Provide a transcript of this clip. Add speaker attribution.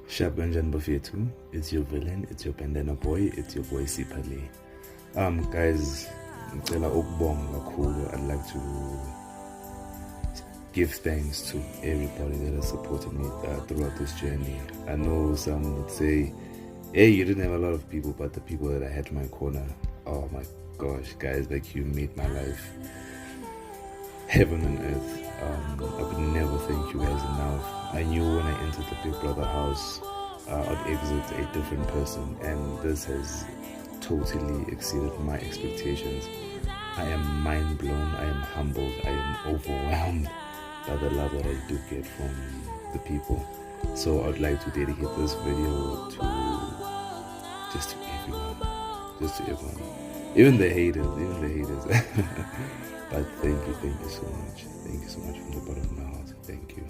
Speaker 1: Shabanjan Bafetu, it's your villain, it's your bandana boy, it's your boy Sipale. Guys, ngicela ukubonga kakhulu. I'd like to give thanks to everybody that has supported me throughout this journey. I know some would say, hey, you didn't have a lot of people, but the people that I had in my corner, oh my gosh, guys, like you made my life heaven and earth. I could never thank you guys enough. I knew when I entered the Big Brother house, I'd exit a different person, and this has totally exceeded my expectations. I am mind blown, I am humbled, I am overwhelmed by the love that I do get from the people. So I'd like to dedicate this video to everyone, even the haters. But thank you so much from the bottom of my heart. Thank you.